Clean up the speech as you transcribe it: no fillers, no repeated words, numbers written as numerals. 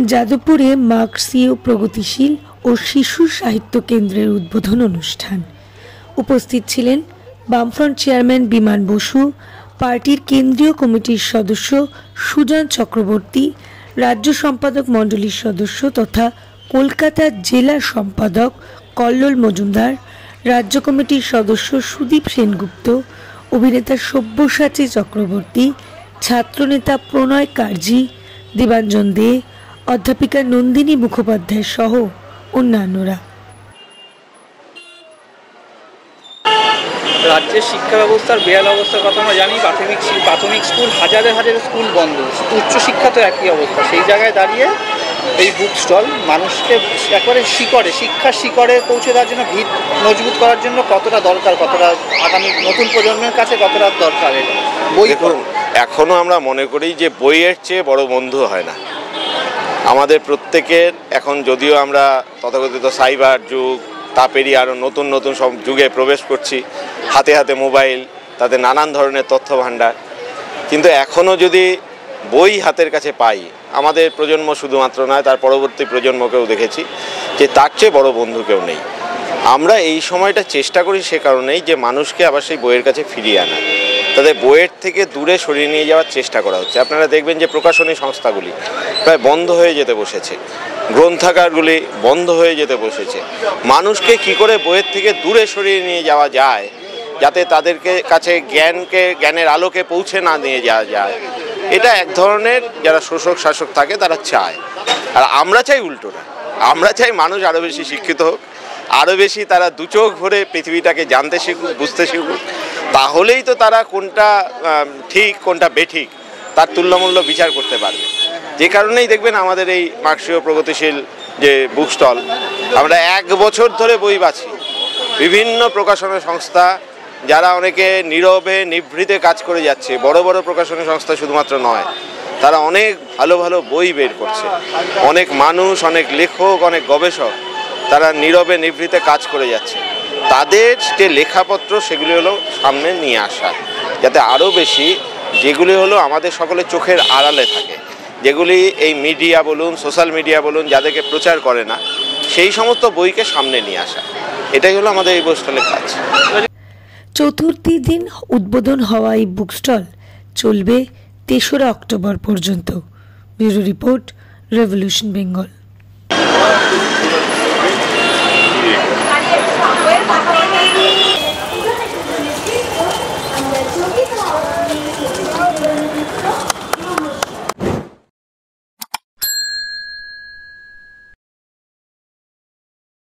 যাদবপুরে মার্ক্সীয় প্রগতিশীল ও শিশু সাহিত্য কেন্দ্রের উদ্বোধন অনুষ্ঠান। উপস্থিত ছিলেন বামফ্রন্ট চেয়ারম্যান বিমান বসু, পার্টির কেন্দ্রীয় কমিটির সদস্য সুজন চক্রবর্তী, রাজ্য সম্পাদক মণ্ডলীর সদস্য তথা কলকাতা জেলা সম্পাদক কল্লোল মজুমদার, রাজ্য কমিটির সদস্য সুদীপ সেনগুপ্ত, অভিনেতা সব্যসাচী চক্রবর্তী, ছাত্রনেতা প্রণয় কার্জি, দেবাঞ্জন দে, অধ্যাপিকা নন্দিনী মুখোপাধ্যায় সহ অন্যান্যরা। রাজ্যের শিক্ষা ব্যবস্থার বেহাল অবস্থার কথা আমরা জানি। প্রাথমিক স্কুল হাজারে হাজারে স্কুল বন্ধ, উচ্চশিক্ষা তো একই অবস্থা। সেই জায়গায় দাঁড়িয়ে এই বুক স্টল মানুষকে একবারে শিক্ষার শিকড়ে পৌঁছে দেওয়ার জন্য, ভিত মজবুত করার জন্য কতটা দরকার, কতটা আগামী নতুন প্রজন্মের কাছে কতটা দরকার এটা বই। এখনও আমরা মনে করি যে বইয়ের চেয়ে বড় বন্ধু হয় না আমাদের প্রত্যেকের। এখন যদিও আমরা তথাকথিত সাইবার যুগ, তা পেরিয়ে আরও নতুন নতুন সব যুগে প্রবেশ করছি, হাতে হাতে মোবাইল, তাতে নানান ধরনের তথ্য ভাণ্ডার, কিন্তু এখনও যদি বই হাতের কাছে পাই, আমাদের প্রজন্ম শুধুমাত্র নয়, তার পরবর্তী প্রজন্মকেও দেখেছি যে তার চেয়ে বড় বন্ধু কেউ নেই। আমরা এই সময়টা চেষ্টা করি সে কারণেই যে মানুষকে আবার সেই বইয়ের কাছে ফিরিয়ে আনা, তাদের বইয়ের থেকে দূরে সরিয়ে নিয়ে যাওয়ার চেষ্টা করা হচ্ছে। আপনারা দেখবেন যে প্রকাশনী সংস্থাগুলি প্রায় বন্ধ হয়ে যেতে বসেছে, গ্রন্থাগারগুলি বন্ধ হয়ে যেতে বসেছে। মানুষকে কি করে বইয়ের থেকে দূরে সরিয়ে নিয়ে যাওয়া যায়, যাতে তাদেরকে কাছে জ্ঞানের আলোকে পৌঁছে না নিয়ে যাওয়া যায়, এটা এক ধরনের যারা শোষক শাসক থাকে তারা চায়। আর আমরা চাই উল্টোটা, আমরা চাই মানুষ আরও বেশি শিক্ষিত হোক, আরও বেশি তারা দু চোখ ভরে পৃথিবীটাকে জানতে শিখুক, বুঝতে শিখুক। তাহলেই তো তারা কোনটা ঠিক কোনটা বেঠিক তার তুল্যমূল্য বিচার করতে পারবে। যে কারণেই দেখবেন আমাদের এই মার্ক্সীয় প্রগতিশীল যে বুক স্টল, আমরা 1 বছর ধরে বই বাছি। বিভিন্ন প্রকাশনা সংস্থা যারা অনেকে নীরবে নিভৃতে কাজ করে যাচ্ছে, বড় বড় প্রকাশনা সংস্থা শুধুমাত্র নয়, তারা অনেক ভালো ভালো বই বের করছে। অনেক মানুষ, অনেক লেখক, অনেক গবেষক তারা নীরবে নিভৃতে কাজ করে যাচ্ছে। তাদের যে লেখাপত্র সেগুলি হলো সামনে নিয়ে আসা, যাতে আরও বেশি যেগুলি হলো আমাদের সকলের চোখের আড়ালে থাকে, যেগুলি এই মিডিয়া বলুন, সোশ্যাল মিডিয়া বলুন, যাদেরকে প্রচার করে না, সেই সমস্ত বইকে সামনে নিয়ে আসা, এটাই হলো আমাদের এই বুক স্টলের কাজ। চতুর্থী দিন উদ্বোধন হওয়া এই বুক স্টল চলবে 3রা অক্টোবর পর্যন্ত। Bureau report, revolution Bengal.